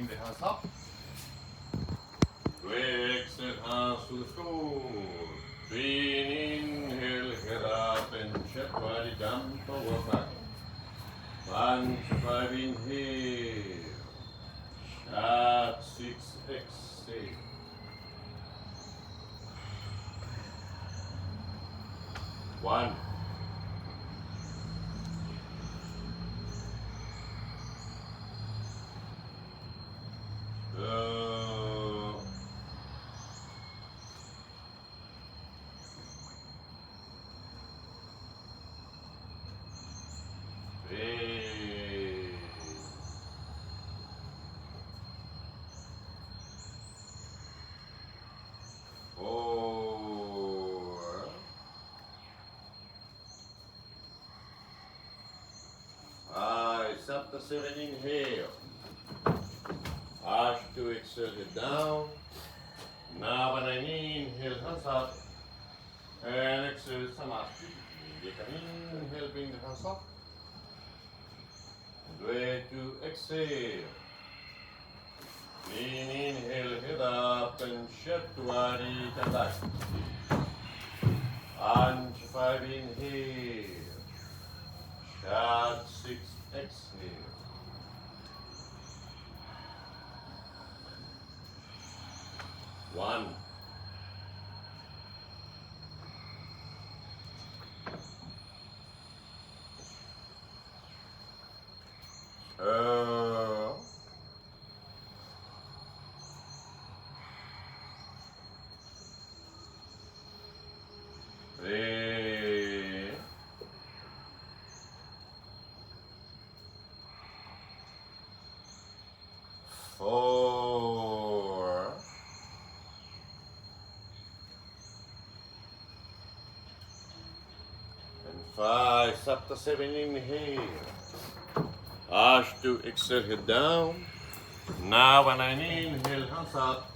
the hands up. Exhale, hands to the floor. Inhale, head up and check body down forward back. 1 to 5 inhale. Sharp 6 exhale. 1. 2. 3. 4. 5. Up to 7 inhale. Arch to exhale it down. Now when I inhale, hands up. And exhale, samadhi. You can inhale, bring the hands up. And way to exhale. Inhale, head up and shift to body, come back. 1 to 5 inhale. Sharp 6 exhale. 1. 2. 3. 4. 5. Up to 7 inhale. Arch to exhale, head down. Now when I inhale, hands up.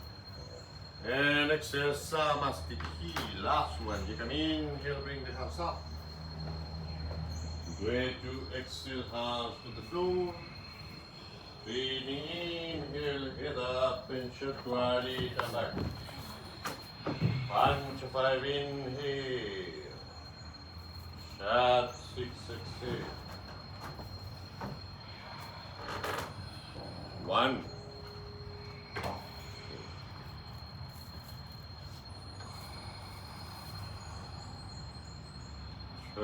And exhale, Samastiki. Last one. You can inhale, bring the hands up. Way to exhale, hands to the floor. Breathing, inhale, head up and shut body, come back. 1 to 5 inhale. Sharp 6 exhale. 1. 2.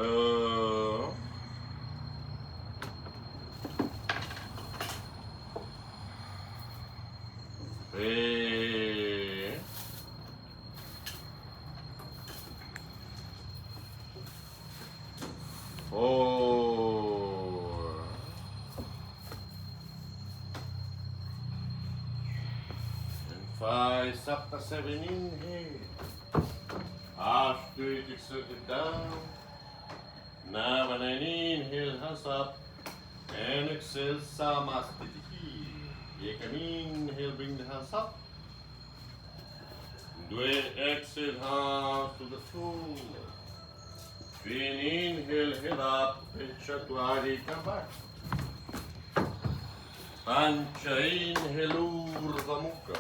3. 4. 5. Up to 7 inhale. After it, exhale it down. Now when I inhale, hands up. And exhale, Samastiti. You can inhale, bring the hands up. Do it, exhale, hands to the floor. Inhale, head up, and Chaturanga, come back. Pancha, inhale, Urdhva Mukha.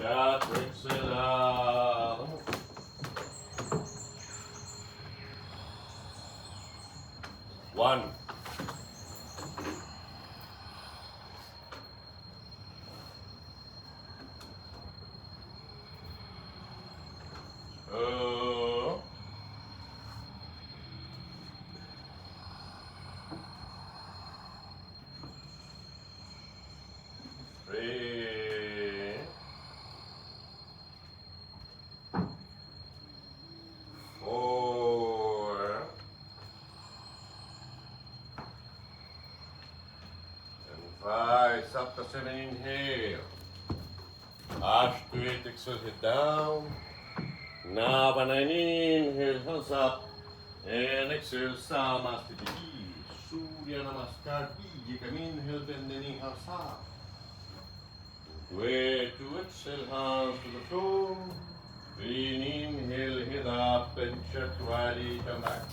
Chakra, exhale, Adho Mukha. 1. 2. 3. 4. And 5. Up to 7 inhale. Arch to it, exhale, head down. Now when I inhale, hands up. And exhale, Samastiti. Surya Namaskar. You can inhale, bend the knee, hands up. Way to exhale, hands to the floor. Inhale, head up and Chaturanga, come back.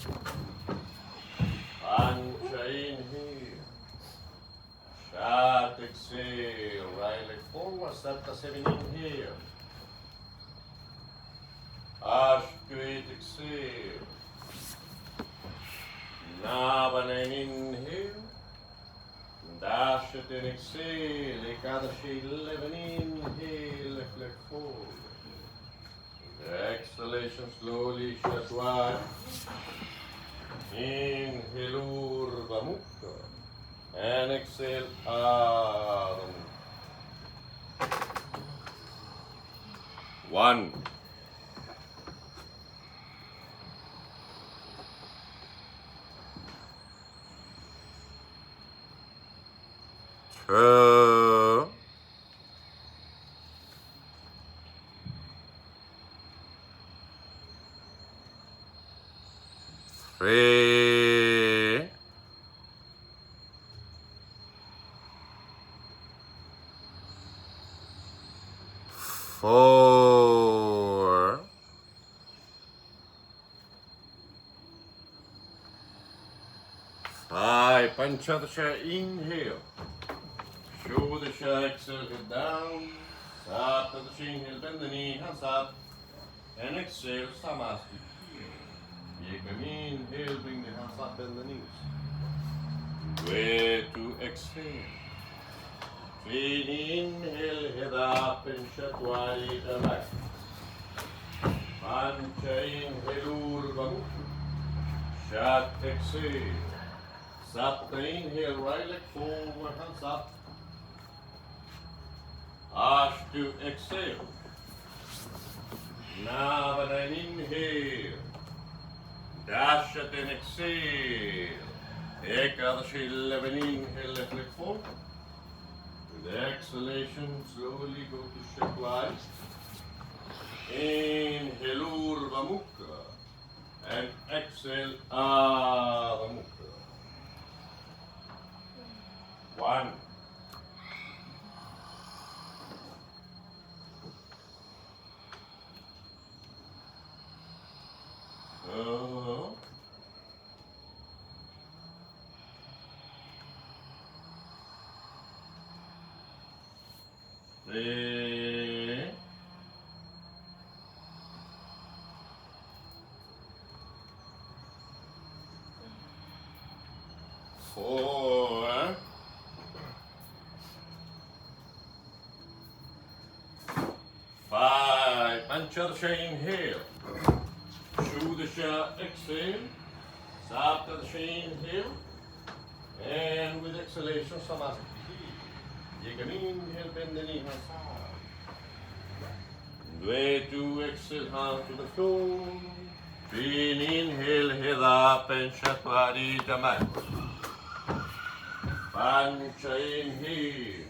Pancha, inhale. Shat, exhale. right leg forward, step to 7 inhale. Ash to 8 exhale. Nava 9 inhale. Dash to 10 exhale. Ekadashi 11 inhale, left leg forward. Exhalation slowly, shut wide. Inhale, Urdhva Mukha. And exhale, Adha Mukha. 1. 2. 3. 4. 5. Panchadasha, inhale. Shodasha, exhale, get down. Saptadasha, inhale, bend the knee, hands up. And exhale, Samasthiti. You can inhale, bring the hands up, bend the knees. Way to exhale. 3. Inhale, head up and shut wide the back. Pancha, inhale, Urdhva Mukha. Shut, exhale. Sapta, inhale, right leg forward, hands up. Ashtu, exhale. Navana, inhale. Dasha, then exhale. Ekadashi, 11, inhale, left leg forward. With exhalation, slowly go to Shakwari. Inhale, Urdhva Mukha. And exhale, Adha Mukha. 1. 2. 3. 4. 5. Panchadasha, inhale. Shodasha, exhale. Saptadasha, inhale. And with exhalation, Samasthiti. You can inhale, bend the knee, hands up. Way to exhale, hands to the floor. 3. Inhale, head up and Shatwari Jamat. Pancha, inhale.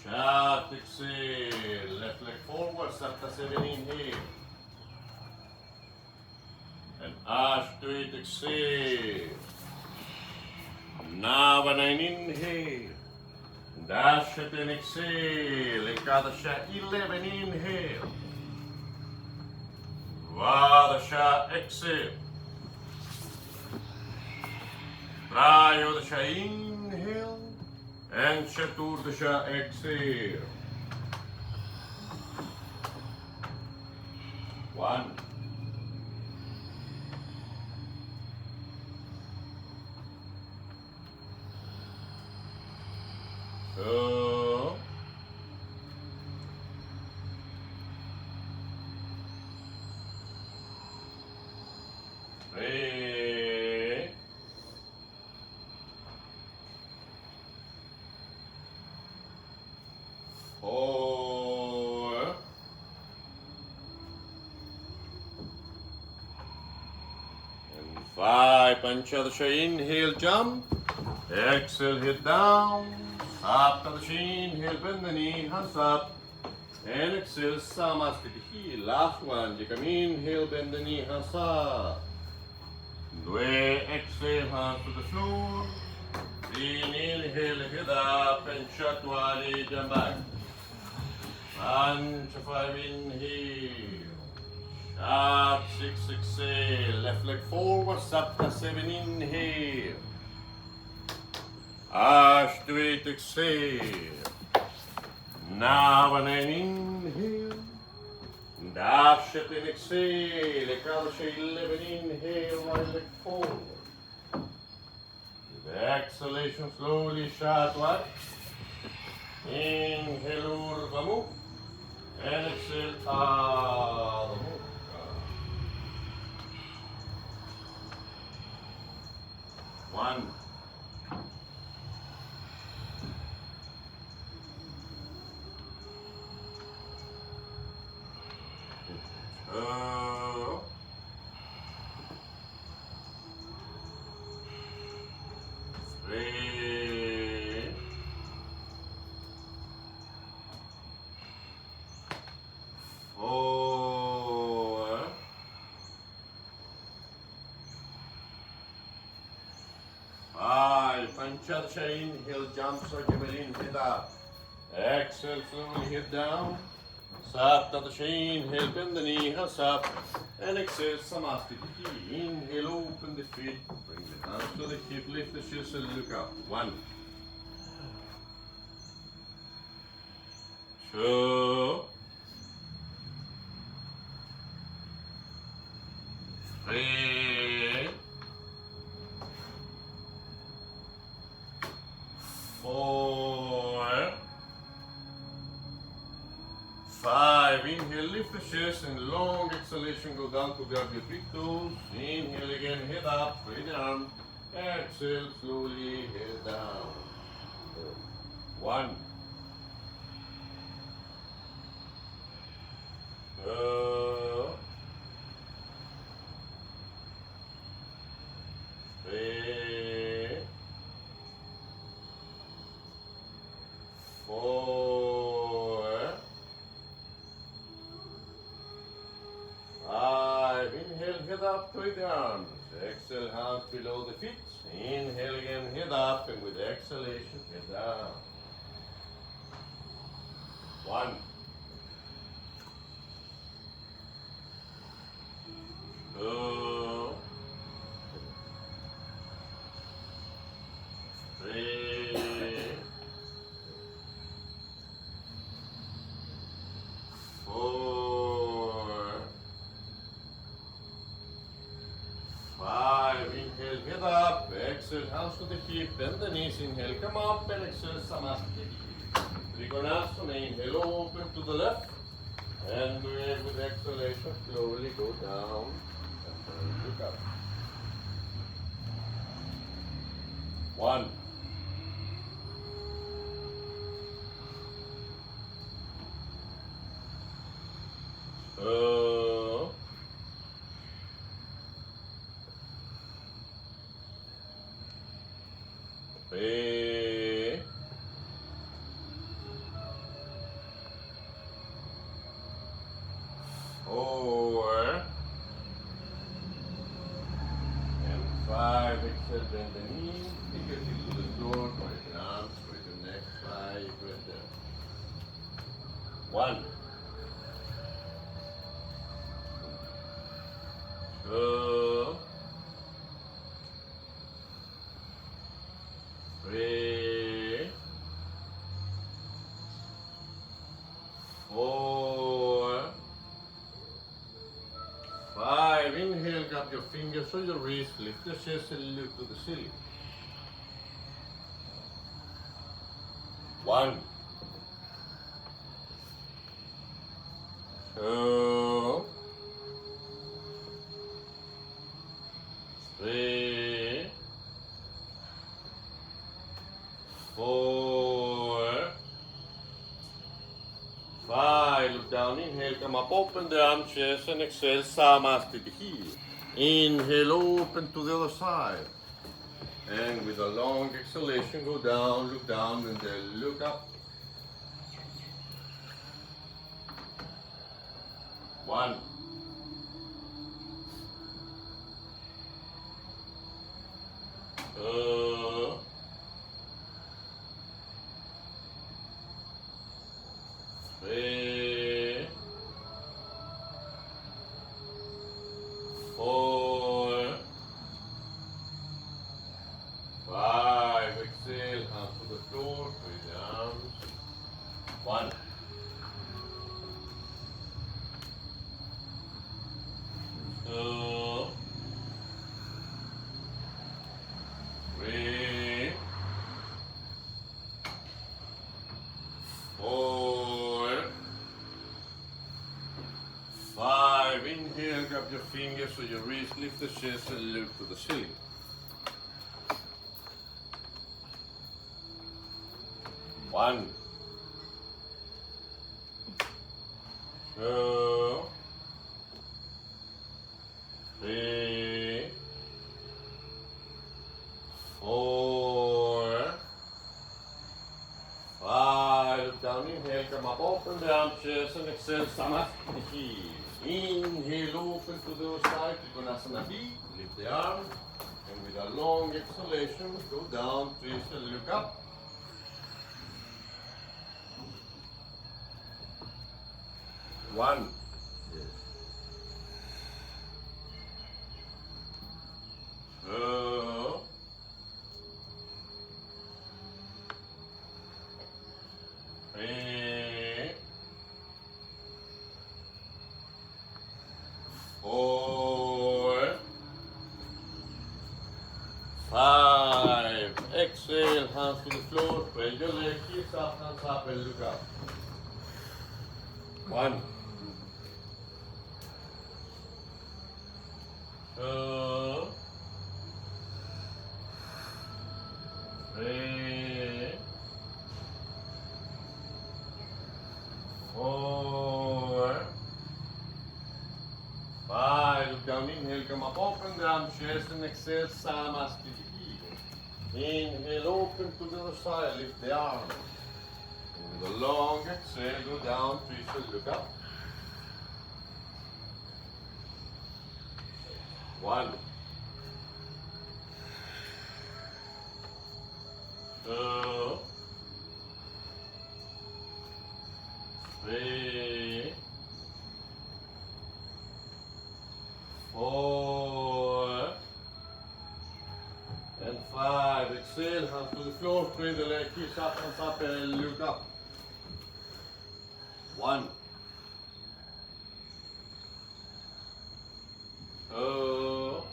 Shat, exhale. Left leg forward, Sapta 7, inhale. And Ashtu 8, exhale. Nava 9, inhale. Dasha 10, exhale. Ekadasha 11, inhale. Dvadasha, exhale. Trayodasha, inhale. And Chaturdasha, exhale. 1. 2. 3. 4. 5. Panchadasha, inhale, jump. Exhale, hit down. Saptadasha, inhale, bend the knee, hands up. And exhale, Samasthiti. Last one. You can inhale, bend the knee, hands up. Dwe, exhale, hands to the floor. 3. Inhale, head up and Chatwari, jump back. Pancha, 5, inhale. Shat, 6, exhale. Left leg forward, Sapta 7, inhale. Ashtu 8, exhale. Now and an inhale. Dash it and exhale. Accomplish 11 inhale, right leg forward. With exhalation, slowly Shatwat. Inhale, Urdhva Mukha. And exhale, Adho Mukha. One. Two. Three. Four. Five. Panchadasha, inhale, jump circle, head up. Exhale, slowly head down. Saptadasha, inhale, bend the knee, hands up. And exhale, Samastiti. Inhale, open the feet, bring the hands to the hip, lift the chest and look up. One. Two. Three. Four. Five. Inhale, lift the chest and long exhalation, go down to grab your big toes. Inhale again, head up, straight the arm. Exhale, slowly head down. One. Two. Three. Four. Five. Inhale, head up, twist the arms. Exhale, hands below the feet. Inhale again, head up, and with exhalation, head down. One. Two. Three. Four. Five. Inhale, head up. Exhale, hands to the hip. Bend the knees. Inhale, come up and exhale, Samastiti. Trikonasana. Inhale, open to the left. And with exhalation, slowly go down. And look up. One. Two. Three. Four. And five. Exhale, bend the knee. Take your feet to the floor. Point your arms, point your neck. Five. Right there. One. Two. Three. Four. Five. Inhale, grab your fingers on your wrist, lift the chest and look to the ceiling. One. Two. Three. Four. Five. Look down. Inhale. Come up. Open the arm, chest, and exhale. Samastiti. Inhale. Open to the other side. And with a long exhalation, go down, and then look up. One. Two. Three. Four. Five. Exhale, hands to the floor, with the arms. One. fingers to your wrist, lift the chest and look to the ceiling. One, two, three, four, five. Look down, inhale, come up, open the arm, chest and exhale, Samasthiti. Inhale, open to the side, Trikonasana B, lift the arm, and with a long exhalation, go down, twist and look up. One. Two. Three. Four. Five. Exhale, hands to the floor, spread your leg, hips up, hands up and look up. One. Two, three, four, five. Look down, inhale, come up, open the arm, chest and exhale, Samasthiti. Inhale, open to the other side, lift the arm. And with a long exhale, go down, twist and look up. One, two, three, four, and five. Exhale, hands to the floor, spread the leg, hips up, hands up, and look up. One, two,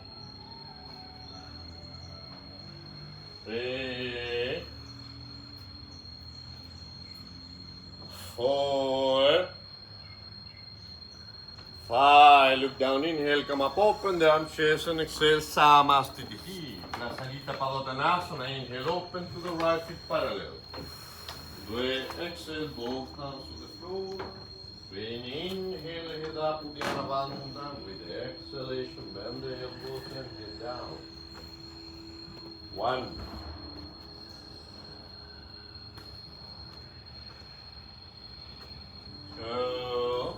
three, four, five. Look down, inhale, come up, open the arm, chest and exhale, Samasthiti. Nasalita Padottanasana, inhale, open to the right hip parallel. Exhale, both hands to the floor. When inhale, head up, Uddiyana Bandha. With exhalation, bend the elbows and head down. One. Two.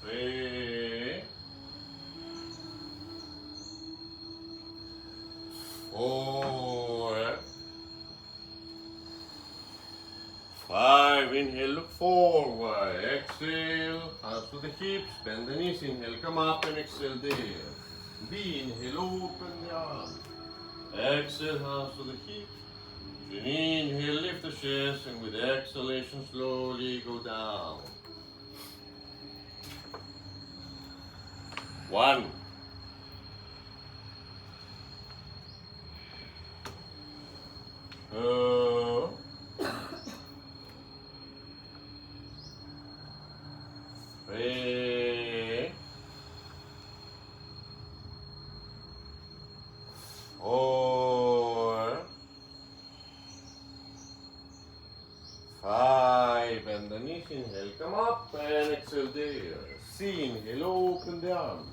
Three. Four. Five. Inhale, look forward. Exhale, hands to the hips, bend the knees. Inhale, come up and exhale there. B. Inhale, open the arms. Exhale, hands to the hips. Then inhale, lift the chest, and with exhalation, slowly go down. One. Two. Three. Four. Five. And the knees, inhale, come up and exhale there. C, inhale, open the arms.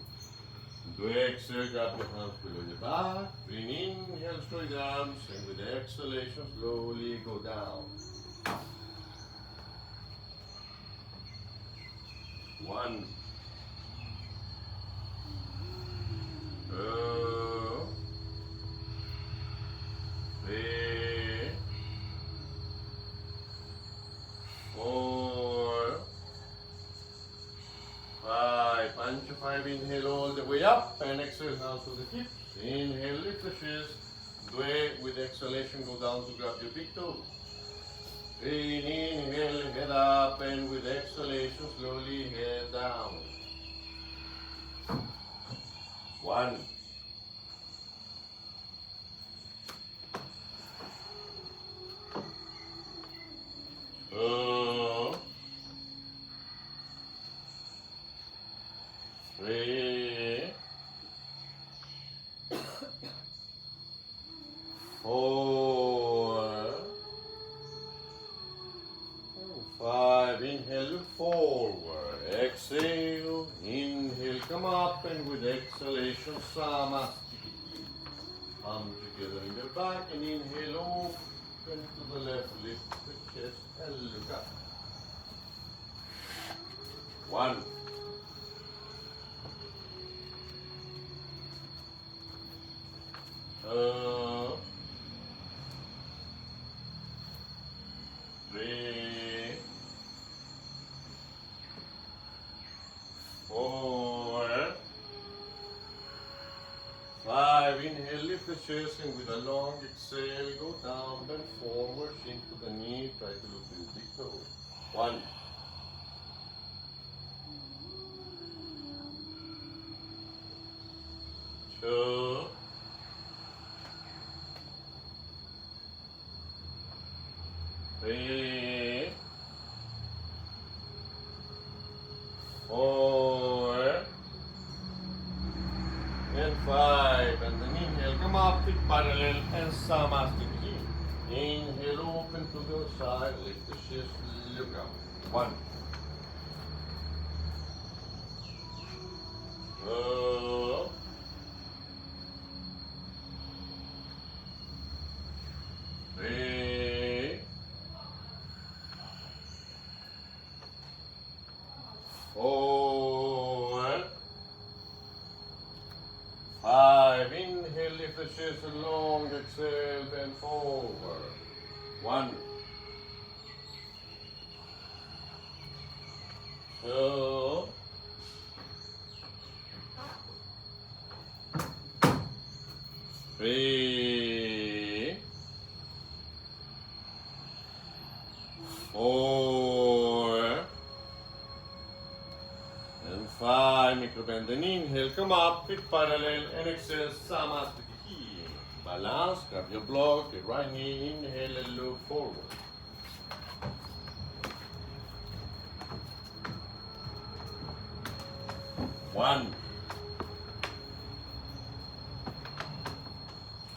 Do exhale, grab your hands below your back. Bring inhale, straight arms, and with exhalation, slowly go down. One. Two. Three. Four. Five. Punch your five. Inhale all the way up and exhale down to the hips. Inhale, lift the chest. Do it with exhalation, go down to grab your big toes. Inhale, head up, and with exhalation, slowly head down. One. Two. 4, and 5. Inhale, look forward. Exhale, inhale, come up, and with exhalation, Samasthiti. Palm together in your back, and inhale, open to the left, lift the chest, and look up. 1. 2, 3, 4, 5. Inhale, lift the chest, and with a long exhale, go down, bend forward, shin to the knee, try to look in the big toe. 1, 2, 3, 4, and 5. And then inhale, come up, feet parallel, and Samasthiti. Inhale, open to the side, lift the chest, look up. 1, 2, 3, 4, 5. Inhale, lift the chest, a long exhale, bend forward. 1, 2, 3, 4, and 5. Microbend and inhale, come up, feet parallel, and exhale, Samasthiti. Balance, grab your block, your right knee, inhale and look forward. 1,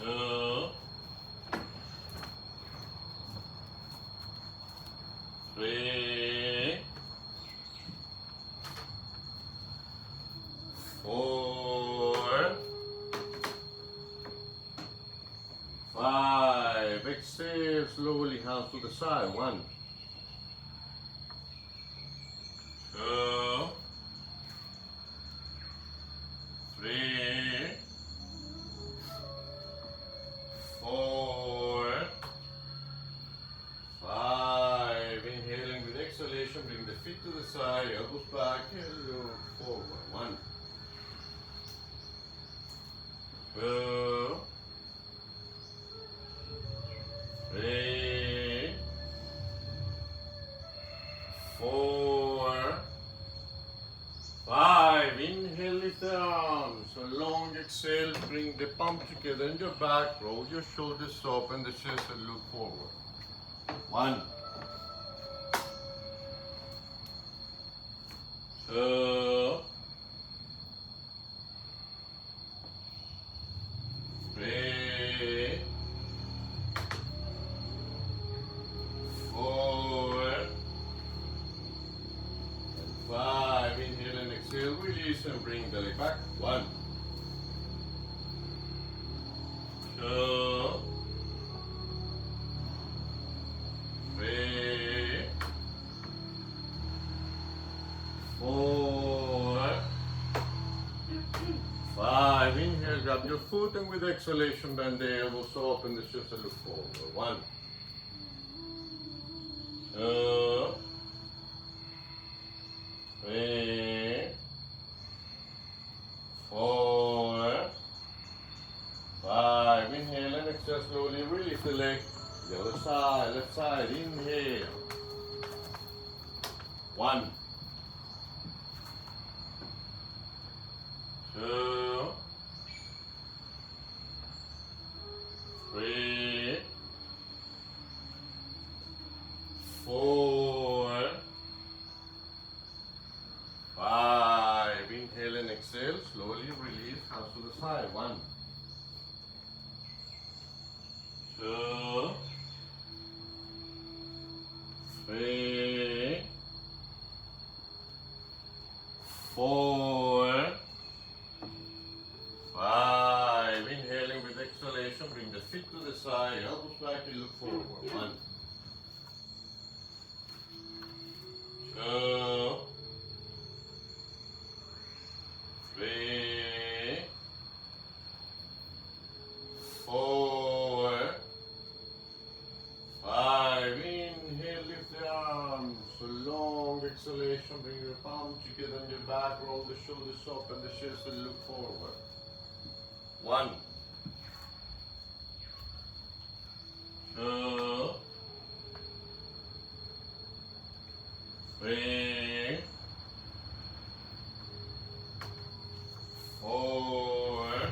2, 3, 4, 5. Exhale slowly, hands to the side. 1, 2, 3, 4, 5. Inhaling with exhalation, bring the feet to the side, elbows back, and look forward. 1, 2, 3, 4, 5. Inhale, lift the arms. A long exhale, bring the palm together in your back, roll your shoulders up and the chest and look forward. 1, 2, 3, 4, and 5. Inhale and exhale, release and bring belly back. 1, 2, 3, 4, 5. Inhale, grab your foot and with exhalation bend the elbows, open the chest and look forward. 1, 2, 3, 4, 5. Inhale and exhale slowly, release the leg. The other side, left side, inhale. 1, 2, 3, 4, 5. Inhale and exhale, slowly release, hands to the side. 1, to the side, elbows back and look forward. 1, 2, 3, 4, 5. Inhale, lift the arms. A long exhalation, bring your palms together on your back, roll the shoulders up and the chest and look forward. 1, 2, 3, 4,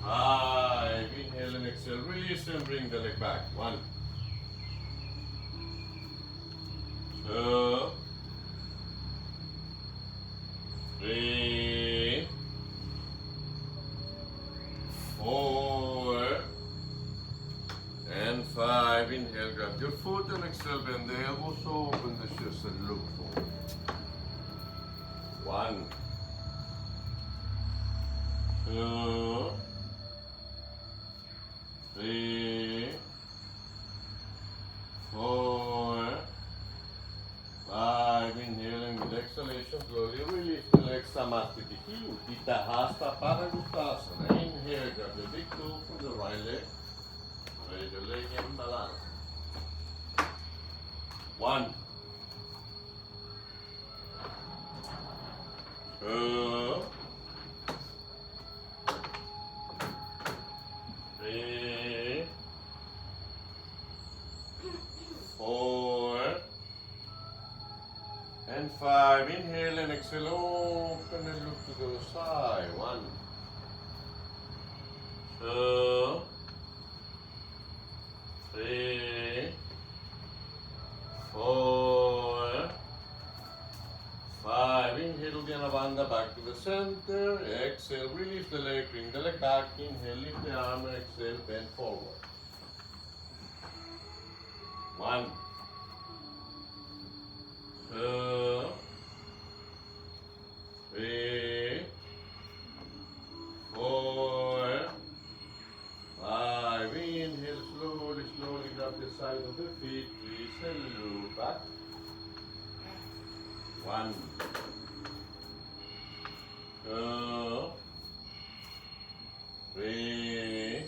5. Inhale and exhale, release and bring the leg back. 1, 2, 3, 4, and 5. Inhale, grab your foot and exhale, bend the elbows, open the chest and look forward. 1, 2, 3, 4, 5. Inhaling with exhalation, slowly release the legs, Samasthiti. Utthita Hasta Padangusthasana. Inhale, grab the big toe from the right leg. Raise the leg in balance. 1, 2, 3, 4, and 5. Inhale and exhale, open and look to the side. 1, 2, 3, 4, 5. Inhale, Udyanabandha, back to the center. Exhale, release the leg, bring the leg back. Inhale, lift the arm, exhale, bend forward. 1, 2, 3, 4, 5. Inhale, slowly, slowly grab the side of the feet. Please and look back. 1, 2, 3,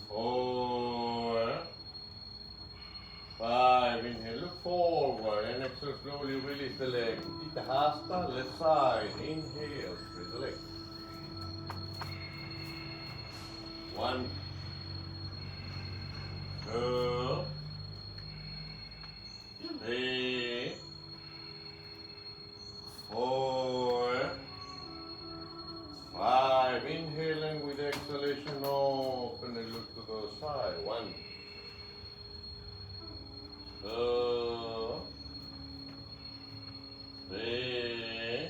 4, 5. Inhale, look forward and exhale, slowly release the leg. Utthita Hasta, left side. Inhale, spread the leg. 1, 2, 3, 4, 5. Inhaling with exhalation, open and look to the side. 1, 2, 3,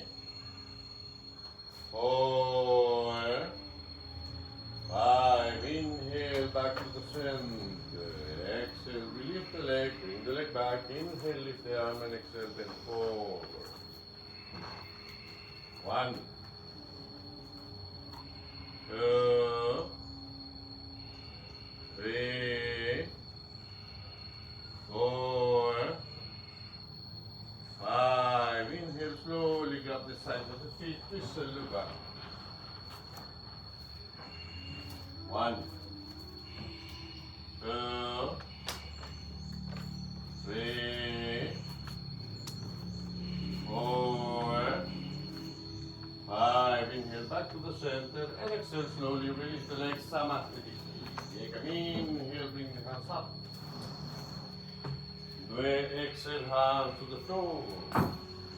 4, 5. Inhale, back to the center. Exhale, release the leg, bring the leg back. Inhale, lift the arm and exhale, bend forward. 1, 2, 3, 4, 5. Inhale, slowly grab the sides of the feet, twist and look back. 1, 2, 3, 4, 5. Inhale, back to the center and exhale, slowly release the legs, Samasthiti. Inhale, bring the hands up. Exhale, hand to the floor.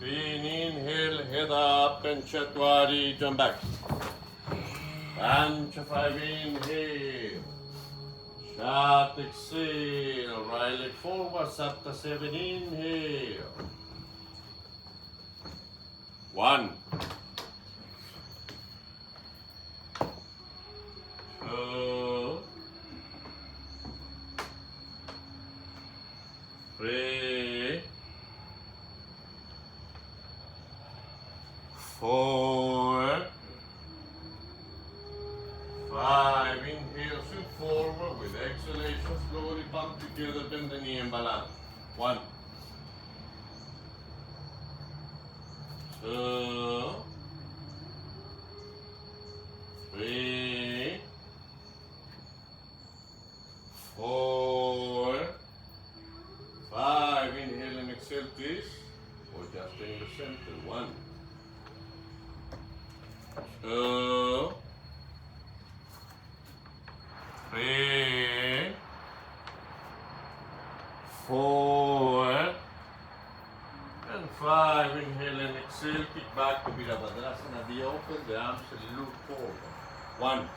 Inhale, head up and Chatwari, jump back. Pancha 5, inhale. Shat, exhale. Right leg forward, Sapta 7, inhale. 1, 2, 3, 4, 5, inhale, swing forward with exhalation, slowly pump together, bend the knee and balance. 1, 2, 3, 4, 5, inhale and exhale please, or just in the center. 1, 2, 3, 4, and 5. Inhale and exhale. Kick back to Virabhadrasana. The open the arms and look forward. 1,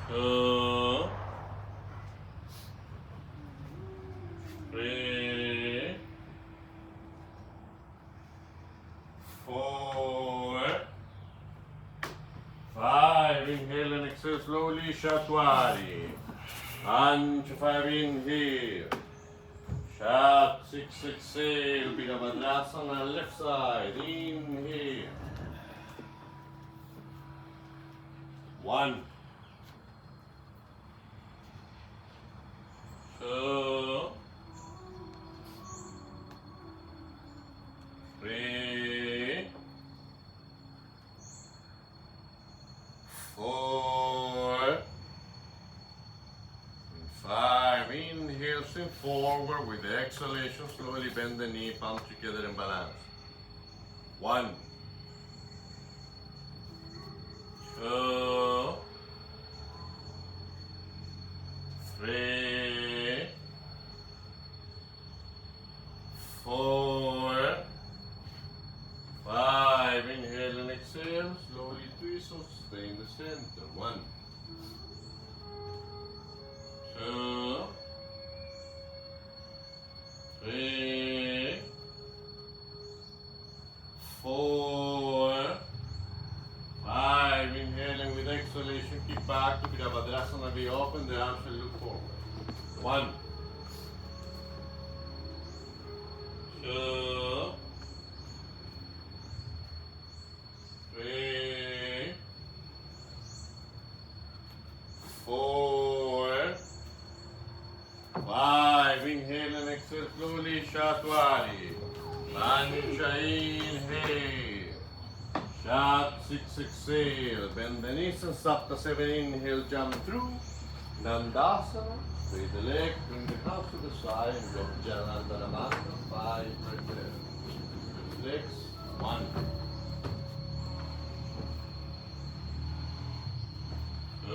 2, 3, 4, 5. Inhale and exhale slowly. Shatwari. And 5 inhale. Shat 6 exhale. Virabhadrasana left side. Inhale. 1, 2, 3, 4, and 5. Inhale, swing forward with the exhalation. Slowly bend the knee, palms together and balance. 1, 2, 3, 4, 5. Inhale and exhale. Slowly twist or stay in the center. 1, 2, 3, 4, 5. Inhaling with exhalation. Kick back to Virabhadrasana. Be open. The arms will look forward. 1, 2, 3, 4, 5. Inhale and exhale slowly. Shatwari. Mancha inhale. Shat 6 exhale. Bend the knees and Sapta 7 inhale. Jump through. Nandasana. Straight the leg. Bring the house to the side. And drop Janandana Mantra. 5 right there. Legs. 1, 2,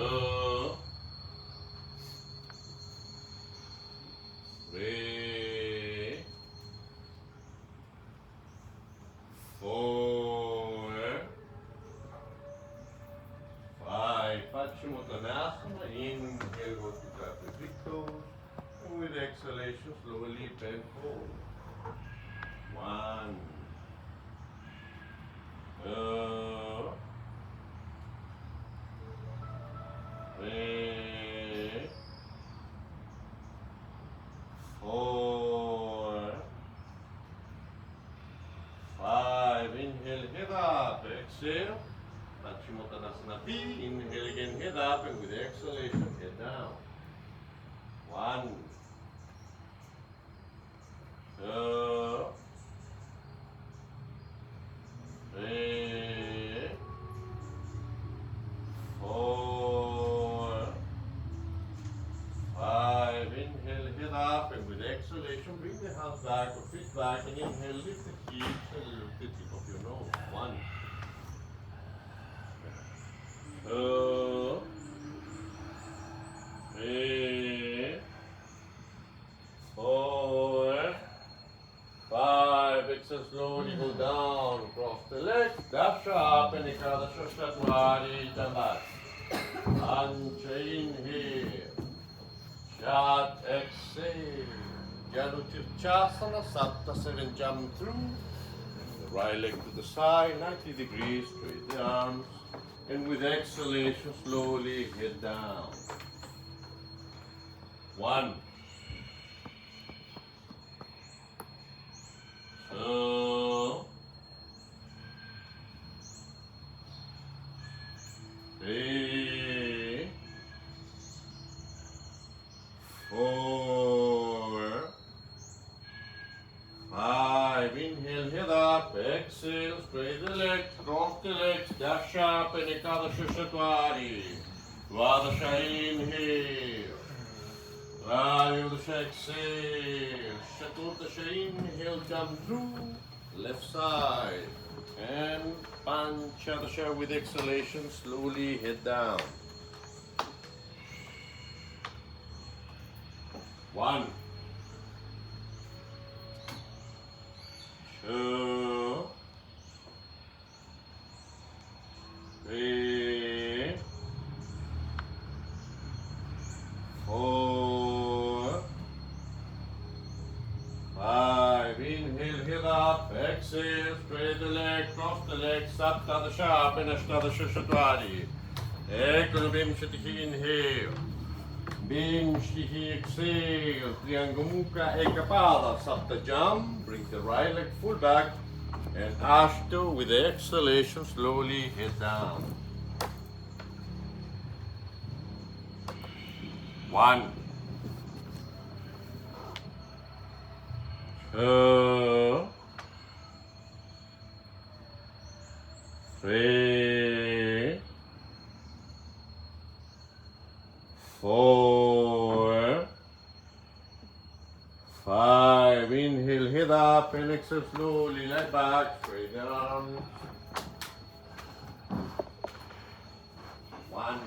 3, 4, 5. Paschimottanasana. Inhale, go to drop the big toes. And with exhalation, slowly bend forward. 1, 2, 3, 4, 5. Inhale, head up. Exhale. Paschimottanasana P. Inhale again, head up. And with exhalation, head down. 1, 2, 3, 4, 5. Inhale, head up, and with exhalation, bring the hands back or feet back, and inhale, lift the hips and lift the tip of your nose. 1, 2, 3, 4, 5. Exhale, slowly go down, cross the legs, dash up, and Ekadasha Shatwari, jump back. Ancha inhale. Shat exhale. Janutirchasana, Sapta 7 jump through. The right leg to the side, 90 degrees, straight the arms. And with exhalation, slowly head down. 1, 2, 3, 4, 5. Inhale, head up. Exhale, straight the legs, cross the legs, dash up, and Ekadasha Shatwari. Dwadasha inhale. Trayodasha exhale. Chaturdasha inhale, jump through. Left side. And Panchadasha with exhalation, slowly head down. 1, 2, 3, 4, 5. Inhale, head up. Exhale, straight the leg, cross the leg, Saptadasha, Penashtadasha Shatwari. Ekonobimshatihi inhale. Bimshtihi exhale. Triangumuka Ekapada. Sapta jump. Bring the right leg full back. And Ashtu with the exhalation, slowly head down. 1, 2, 3, 4, 5. Inhale, head up, and exhale slowly, leg back, straight arms. 1,